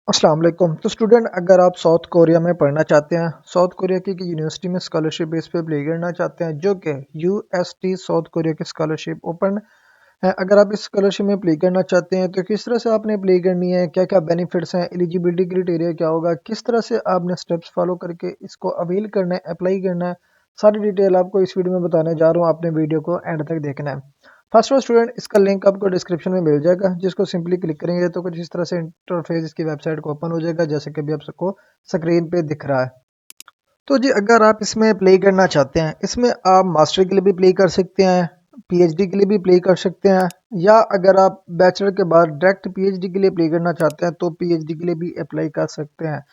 अस्सलाम वालेकुम। तो स्टूडेंट, अगर आप साउथ कोरिया में पढ़ना चाहते हैं, साउथ कोरिया की यूनिवर्सिटी में स्कॉलरशिप बेस पे अप्लाई करना चाहते हैं, जो कि यूएसटी साउथ कोरिया की स्कॉलरशिप ओपन है। अगर आप इस स्कॉलरशिप में अप्लाई करना चाहते हैं तो किस तरह से आपने अप्लाई करनी है, क्या क्या बेनिफिट्स हैं, एलिजिबिलिटी क्राइटेरिया क्या होगा, किस तरह से आपने स्टेप्स फॉलो करके इसको अवेल करना है, अप्लाई करना है, सारी डिटेल आपको इस वीडियो में बताने जा रहा हूँ। आपने वीडियो को एंड तक देखना है। फर्स्ट ऑफ स्टूडेंट, इसका लिंक आपको डिस्क्रिप्शन में मिल जाएगा, जिसको सिंपली क्लिक करेंगे तो कुछ इस तरह से इंटरफेस इसकी वेबसाइट को ओपन हो जाएगा, जैसे कि अभी आप सबको स्क्रीन पे दिख रहा है। तो जी, अगर आप इसमें प्ले करना चाहते हैं, इसमें आप मास्टर के लिए भी प्ले कर सकते हैं, पीएचडी के लिए भी प्ले कर सकते हैं, या अगर आप बैचलर के बाद डायरेक्ट पीएचडी के लिए प्ले करना चाहते हैं तो पीएचडी के लिए भी अप्लाई कर सकते हैं।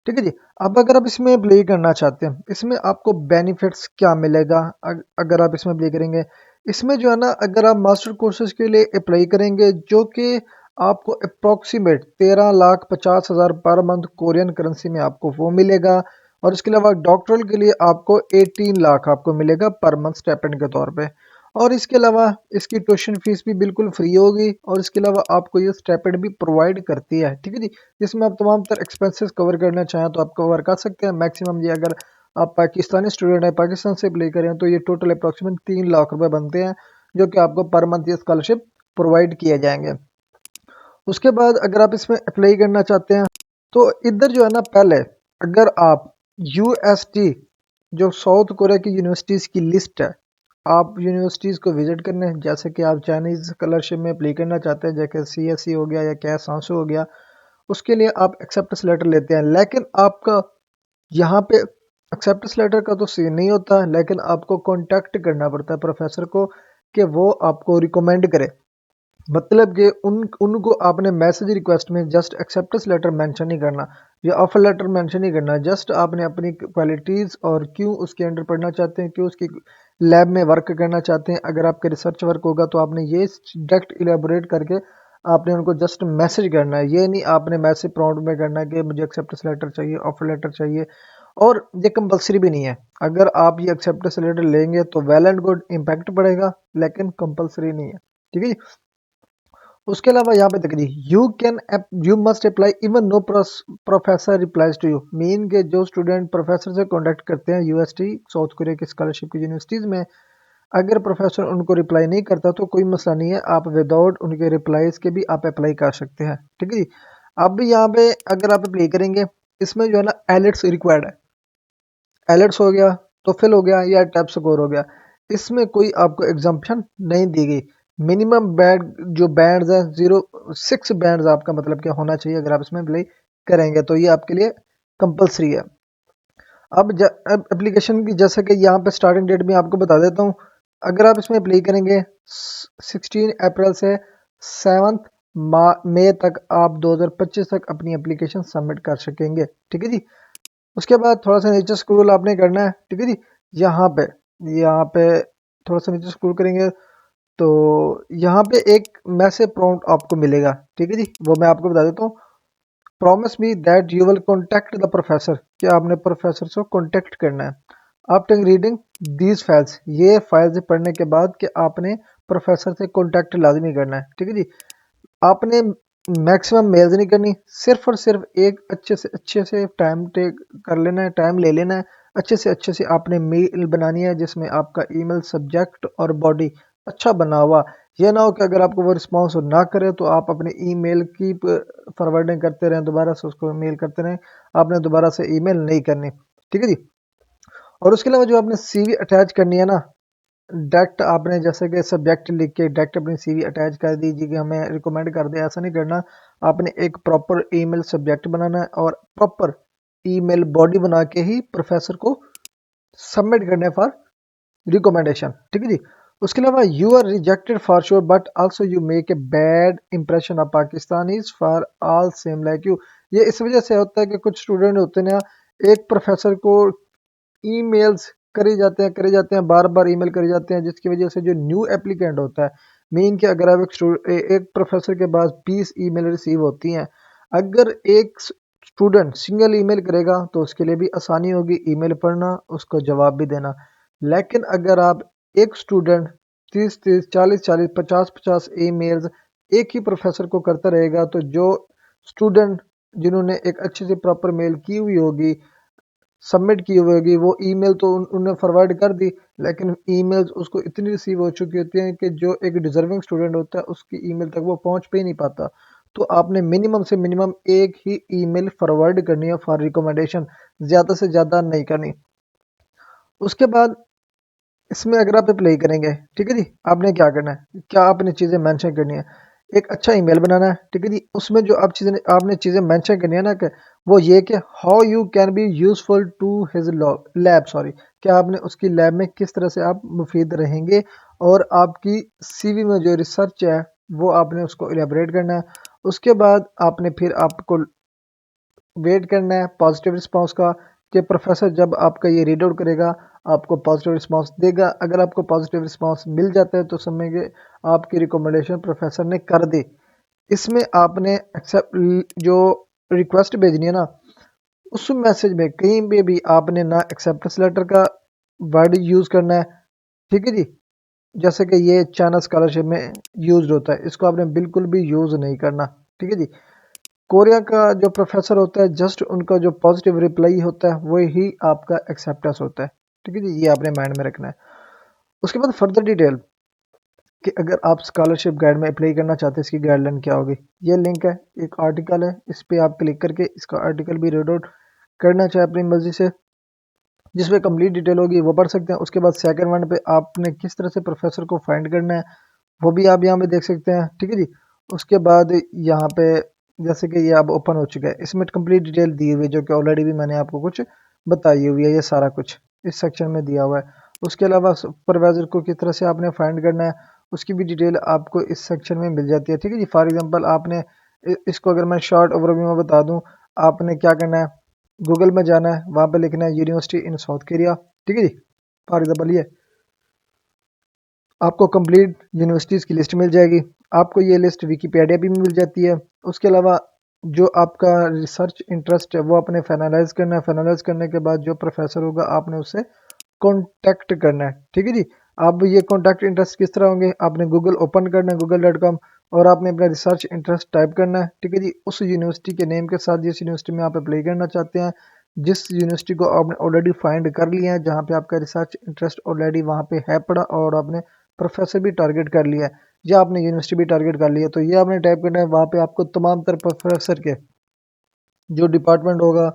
ठीक है जी। अब अगर आप इसमें प्ले करना चाहते हैं, इसमें आपको बेनिफिट्स क्या मिलेगा अगर आप इसमें प्ले करेंगे। इसमें जो है ना, अगर आप मास्टर कोर्सेज के लिए अप्लाई करेंगे, जो कि आपको approximate 13,50,000 per month Korean currency में आपको वो मिलेगा। और इसके अलावा डॉक्टरल के लिए आपको 18 लाख आपको मिलेगा पर मंथ स्टाइपेंड के तौर पे। और इसके अलावा इसकी ट्यूशन फीस भी बिल्कुल फ्री होगी, और इसके अलावा आपको ये स्टाइपेंड भी प्रोवाइड करती है। ठीक है जी। जिसमें आप तमाम तर एक्सपेंसेस कवर करना चाहें तो आप कवर कर सकते हैं। मैक्सिमम ये, अगर आप पाकिस्तानी स्टूडेंट हैं, पाकिस्तान से अप्लाई करें, तो ये टोटल अप्रॉक्सीमेट 3 लाख रुपए बनते हैं, जो कि आपको पर मंथ ये स्कॉलरशिप प्रोवाइड किए जाएंगे। उसके बाद अगर आप इसमें अप्लाई करना चाहते हैं तो इधर जो है ना, पहले अगर आप यूएसटी जो साउथ कोरिया की यूनिवर्सिटीज़ की लिस्ट है, आप यूनिवर्सिटीज़ को विजिट करने, जैसे कि आप चाइनीज़ स्कॉलरशिप में अप्लाई करना चाहते हैं, जैसे सीएससी हो गया या कैस सांसो हो गया, उसके लिए आप एक्सेप्टेंस लेटर लेते हैं। लेकिन आपका यहाँ पे एक्सेप्टेंस लेटर का तो सीन नहीं होता, लेकिन आपको कांटेक्ट करना पड़ता है प्रोफेसर को कि वो आपको रिकमेंड करे। मतलब कि उनको आपने मैसेज रिक्वेस्ट में जस्ट एक्सेप्टेंस लेटर मेंशन नहीं करना या ऑफर लेटर मेंशन नहीं करना। जस्ट आपने अपनी क्वालिटीज़ और क्यों उसके अंडर पढ़ना चाहते हैं, क्यों उसकी लैब में वर्क करना चाहते हैं, अगर आपके रिसर्च वर्क होगा तो आपने ये डायरेक्ट इलेबोरेट करके आपने उनको जस्ट मैसेज करना है। ये नहीं आपने मैसेज प्रॉम्प्ट में करना है कि मुझे एक्सेप्टेंस लेटर चाहिए, ऑफर लेटर चाहिए। और ये कंपलसरी भी नहीं है। अगर आप ये एक्सेप्टेंस लेटर लेंगे तो वेल एंड गुड, इम्पैक्ट पड़ेगा, लेकिन कंपलसरी नहीं है। ठीक है जी। उसके अलावा यहाँ पे देखिए, you must apply even no professor replies to you. Mean के जो स्टूडेंट प्रोफेसर से कांटेक्ट करते हैं यूएसटी साउथ कोरिया की स्कॉलरशिप की यूनिवर्सिटीज़ में, अगर प्रोफेसर उनको रिप्लाई नहीं करता तो कोई मसला नहीं है, आप विदाउट उनके रिप्लाईज के भी आप अप्लाई कर सकते हैं। ठीक है जी। अब यहाँ पे अगर आप अप्लाई करेंगे, इसमें जो है ना एलिट्स रिक्वायर्ड है। एलिट्स हो गया, टोफिल हो गया या टैब स्कोर हो गया, इसमें कोई आपको एग्जाम्पशन नहीं दी गई। मिनिमम बैंड जो बैंड्स हैं 06 बैंड्स आपका मतलब क्या होना चाहिए अगर आप इसमें अप्लाई करेंगे, तो ये आपके लिए कंपलसरी है। अब एप्लीकेशन की, जैसे कि यहाँ पे स्टार्टिंग डेट भी आपको बता देता हूँ। अगर आप इसमें अप्लाई करेंगे 16 अप्रैल से 7 मई तक, आप 2025 तक अपनी एप्लीकेशन सबमिट कर सकेंगे। ठीक है जी। उसके बाद थोड़ा सा नीचे स्क्रॉल आपने करना है। ठीक है जी। यहाँ पे थोड़ा सा नीचे स्क्रॉल करेंगे तो यहाँ पे एक मैसेज प्रॉम्प्ट आपको मिलेगा। ठीक है जी, वो मैं आपको बता देता हूँ। Promise me that you will contact the professor, कि आपने प्रोफेसर से कॉन्टैक्ट करना है आफ्टर रीडिंग दीज फाइल्स। ये फाइल्स पढ़ने के बाद कि आपने प्रोफेसर से कॉन्टैक्ट लाजमी करना है। ठीक है जी। आपने मैक्सिमम मेल्स नहीं करनी, सिर्फ और सिर्फ एक अच्छे से टाइम टेक कर लेना है, टाइम ले लेना है। अच्छे से आपने मेल बनानी है, जिसमें आपका ईमेल सब्जेक्ट और बॉडी अच्छा बना हुआ। ये ना हो कि अगर आपको वो रिस्पॉन्स ना करे तो आप अपने ईमेल की फॉरवर्डिंग करते रहें, दोबारा से उसको मेल करते रहें, आपने दोबारा से ईमेल नहीं करनी। ठीक है जी। और उसके अलावा जो आपने सीवी अटैच करनी है ना, डायरेक्ट आपने जैसे कि सब्जेक्ट लिख के डायरेक्ट अपनी सीवी अटैच कर दीजिए कि हमें रिकमेंड कर दे, ऐसा नहीं करना। आपने एक प्रॉपर ईमेल सब्जेक्ट बनाना है और प्रॉपर ईमेल बॉडी बना के ही प्रोफेसर को सबमिट करने फॉर रिकमेंडेशन। ठीक है जी। उसके अलावा you are rejected for sure but also you make a bad impression of Pakistanis for all same like you. ये इस वजह से होता है कि कुछ स्टूडेंट होते हैं ना, एक प्रोफेसर को ईमेल्स करे जाते हैं, बार बार ईमेल करे जाते हैं, जिसकी वजह से जो न्यू एप्लीकेंट होता है, मीन कि अगर आप एक प्रोफेसर के पास 20 ईमेल रिसीव होती हैं, अगर एक स्टूडेंट सिंगल ईमेल करेगा तो उसके लिए भी आसानी होगी ईमेल पढ़ना, उसको जवाब भी देना। लेकिन अगर आप एक स्टूडेंट 30 30 40 40 50 50 ईमेल्स एक ही प्रोफेसर को करता रहेगा, तो जो स्टूडेंट जिन्होंने एक अच्छे से प्रॉपर मेल की हुई होगी, सबमिट की हुई होगी, वो ईमेल तो उन्होंने फॉरवर्ड कर दी, लेकिन ईमेल्स उसको इतनी रिसीव हो चुकी होती हैं कि जो एक डिजर्विंग स्टूडेंट होता है उसकी ईमेल तक वो पहुंच पे ही नहीं पाता। तो आपने मिनिमम से मिनिमम एक ही ईमेल फॉरवर्ड करनी है फॉर रिकमेंडेशन, ज़्यादा से ज़्यादा नहीं करनी। उसके बाद इसमें अगर आप अप्लाई करेंगे, ठीक है जी, आपने क्या करना है, क्या आपने चीज़ें मेंशन करनी है, एक अच्छा ईमेल बनाना है, ठीक है जी। उसमें जो आप चीज़ें आपने चीज़ें मेंशन करनी है ना, कि वो ये कि how you can be useful to his lab, sorry, क्या आपने उसकी लैब में किस तरह से आप मुफीद रहेंगे, और आपकी सीवी में जो रिसर्च है वो आपने उसको इलेबरेट करना है। उसके बाद आपने फिर आपको वेट करना है पॉजिटिव रिस्पांस का, कि प्रोफेसर जब आपका ये रीड आउट करेगा आपको पॉजिटिव रिस्पांस देगा। अगर आपको पॉजिटिव रिस्पांस मिल जाता है तो समझ के आपकी रिकमेंडेशन प्रोफेसर ने कर दी। इसमें आपने एक्सेप्ट जो रिक्वेस्ट भेजनी है ना, उस मैसेज में कहीं पे भी आपने ना एक्सेप्टेंस लेटर का वर्ड यूज़ करना है, ठीक है जी। जैसे कि ये चाइना स्कॉलरशिप में यूज होता है, इसको आपने बिल्कुल भी यूज़ नहीं करना, ठीक है जी। कोरिया का जो प्रोफेसर होता है, जस्ट उनका जो पॉजिटिव रिप्लाई होता है वही आपका एक्सेप्टेंस होता है, ठीक है जी, ये आपने माइंड में रखना है। उसके बाद फर्दर डिटेल, कि अगर आप स्कॉलरशिप गाइड में अप्लाई करना चाहते हैं इसकी गाइडलाइन क्या होगी, ये लिंक है, एक आर्टिकल है, इस पर आप क्लिक करके इसका आर्टिकल भी रीड आउट करना चाहे अपनी मर्जी से, जिसमें कंप्लीट डिटेल होगी वो पढ़ सकते हैं। उसके बाद सेकंड वन पे आपने किस तरह से प्रोफेसर को फाइंड करना है वो भी आप यहाँ पे देख सकते हैं, ठीक है जी। उसके बाद यहाँ पे जैसे कि ये अब ओपन हो चुका है, इसमें कंप्लीट डिटेल दी हुई है जो कि ऑलरेडी भी मैंने आपको कुछ बताई हुई है, ये सारा कुछ इस सेक्शन में दिया हुआ है। उसके अलावा सुपरवाइजर को किस तरह से आपने फाइंड करना है उसकी भी डिटेल आपको इस सेक्शन में मिल जाती है, ठीक है जी। फॉर एग्जांपल आपने इसको अगर मैं शॉर्ट ओवरव्यू में बता दूं, आपने क्या करना है, गूगल में जाना है, वहाँ पे लिखना है यूनिवर्सिटी इन साउथ कोरिया, ठीक है जी। फॉर एग्जाम्पल ये आपको कंप्लीट यूनिवर्सिटीज़ की लिस्ट मिल जाएगी। आपको ये लिस्ट विकीपीडिया भी मिल जाती है। उसके अलावा जो आपका रिसर्च इंटरेस्ट है वो आपने फाइनलाइज करना है। फाइनलाइज करने के बाद जो प्रोफेसर होगा आपने उससे कॉन्टैक्ट करना है, ठीक है जी। अब ये कॉन्टैक्ट इंटरेस्ट किस तरह होंगे, आपने गूगल ओपन करना है, google.com, और आपने अपना रिसर्च इंटरेस्ट टाइप करना है, ठीक है जी, उस यूनिवर्सिटी के नेम के साथ जिस यूनिवर्सिटी में आप अप्लाई करना चाहते हैं, जिस यूनिवर्सिटी को आपने ऑलरेडी फाइंड कर लिया है, जहाँ पे आपका रिसर्च इंटरेस्ट ऑलरेडी वहाँ पे है पड़ा, और आपने प्रोफेसर भी टारगेट कर लिया है या आपने यूनिवर्सिटी भी टारगेट कर लिया है, तो ये आपने टाइप करना है। वहाँ पे आपको तमाम तरह प्रोफेसर के जो डिपार्टमेंट होगा,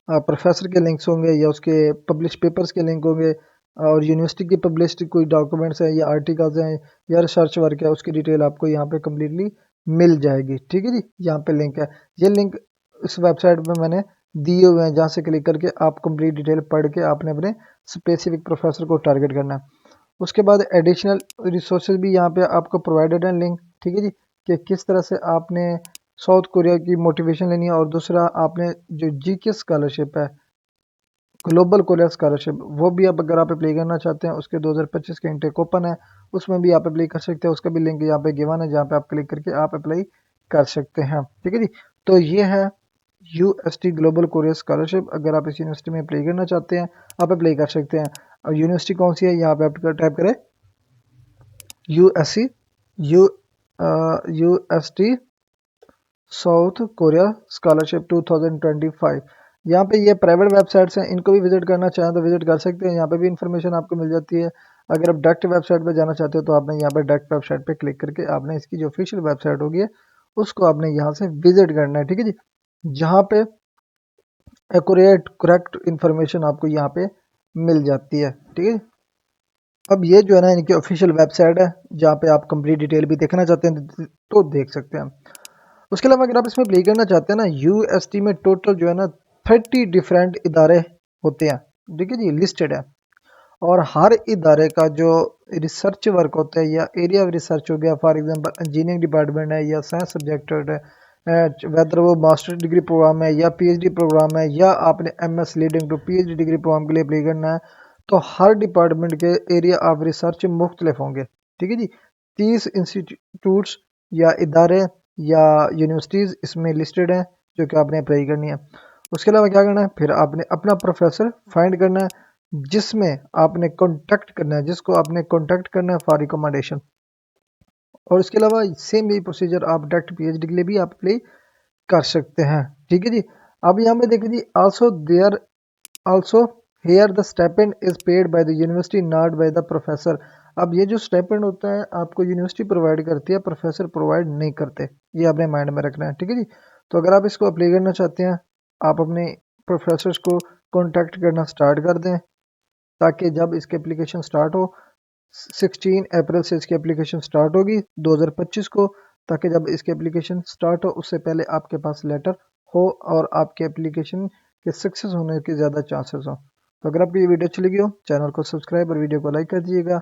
प्रोफेसर के लिंक्स होंगे या उसके पब्लिश पेपर्स के लिंक होंगे, और यूनिवर्सिटी की पब्लिश्ड कोई डॉक्यूमेंट्स हैं या आर्टिकल्स हैं या रिसर्च वर्क है, उसकी डिटेल आपको यहाँ पे कम्प्लीटली मिल जाएगी, ठीक है जी। यहाँ पे लिंक है, ये लिंक इस वेबसाइट पे मैंने दिए हुए हैं, जहाँ से क्लिक करके आप कंप्लीट डिटेल पढ़ के आपने अपने स्पेसिफिक प्रोफेसर को टारगेट करना है। उसके बाद एडिशनल रिसोर्सेज भी यहाँ पे आपको प्रोवाइडेड है लिंक, ठीक है जी, कि किस तरह से आपने साउथ कोरिया की मोटिवेशन लेनी है। और दूसरा आपने जो जीके स्कॉलरशिप है, ग्लोबल कोरिया स्कॉलरशिप, वो भी अब अगर आप अप्लाई करना चाहते हैं, उसके 2025 के इंटेक ओपन है, उसमें भी आप अप्लाई कर सकते हैं। उसका भी लिंक यहाँ पे गिवन है, जहाँ पे आप क्लिक करके आप अप्लाई कर सकते हैं, ठीक है जी। तो ये है यूएसटी ग्लोबल कोरिया स्कॉलरशिप। अगर आप इस यूनिवर्सिटी में अप्लाई करना चाहते हैं आप अप्लाई कर सकते हैं। और यूनिवर्सिटी कौन सी है, यहाँ पे आप टाइप करें USC, you UST South Korea scholarship 2025। यहाँ पे ये प्राइवेट वेबसाइट्स हैं, इनको भी विजिट करना चाहें तो विजिट कर सकते हैं, यहाँ पे भी इंफॉर्मेशन आपको मिल जाती है। अगर आप डायरेक्ट वेबसाइट पे जाना चाहते हो तो आपने यहाँ पे डायरेक्ट वेबसाइट पे क्लिक करके आपने इसकी जो ऑफिशियल वेबसाइट होगी उसको आपने यहाँ से विजिट करना है, ठीक है जी। जहाँ पे एक्यूरेट करेक्ट इंफॉर्मेशन आपको यहाँ पे मिल जाती है, ठीक है। अब ये जो है ना इनकी ऑफिशियल वेबसाइट है, जहाँ पे आप कंप्लीट डिटेल भी देखना चाहते हैं तो देख सकते हैं। उसके अलावा अगर आप इसमें प्ले करना चाहते हैं ना, यूएसटी में टोटल जो है ना 30 डिफरेंट इदारे होते हैं, ठीक है जी, लिस्टेड है। और हर इदारे का जो रिसर्च वर्क होता है या एरिया ऑफ रिसर्च हो गया, फॉर एग्जांपल इंजीनियरिंग डिपार्टमेंट है या साइंस सब्जेक्टेड है, वेदर वो मास्टर डिग्री प्रोग्राम है या पीएचडी प्रोग्राम है, या आपने MS leading to PhD degree programme के लिए अप्लाई करना है, तो हर डिपार्टमेंट के एरिया ऑफ रिसर्च मुख्तलिफ होंगे, ठीक है जी। 30 इंस्टीट्यूट्स या इदारे या यूनिवर्सिटीज़ इसमें लिस्टेड हैं जो कि आपने अप्लाई करनी है। उसके अलावा क्या करना है, फिर आपने अपना प्रोफेसर फाइंड करना है, जिसमें आपने कॉन्टैक्ट करना है, जिसको आपने कॉन्टैक्ट करना है फॉर रिकमेंडेशन। और इसके अलावा सेम यही प्रोसीजर आप डायरेक्ट पीएचडी के लिए भी आप अप्लाई कर सकते हैं, ठीक है जी। अब यहाँ पे देखिए जी, also there also here the stipend is paid by the university not by the professor. अब ये जो स्टाइपेंड होता है आपको यूनिवर्सिटी प्रोवाइड करती है, प्रोफेसर प्रोवाइड नहीं करते। ये आपने माइंड में रखना है, ठीक है जी। तो अगर आप इसको अप्लाई करना चाहते हैं, आप अपने प्रोफेसर्स को कांटेक्ट करना स्टार्ट कर दें, ताकि जब इसकी एप्लीकेशन स्टार्ट हो, 16 अप्रैल से इसकी एप्लीकेशन स्टार्ट होगी 2025 को, ताकि जब इसकी एप्लीकेशन स्टार्ट हो उससे पहले आपके पास लेटर हो और आपके एप्लीकेशन के सक्सेस होने के ज़्यादा चांसेस हो। तो अगर आपको ये वीडियो अच्छी लगी हो, चैनल को सब्सक्राइब और वीडियो को लाइक कर दीजिएगा।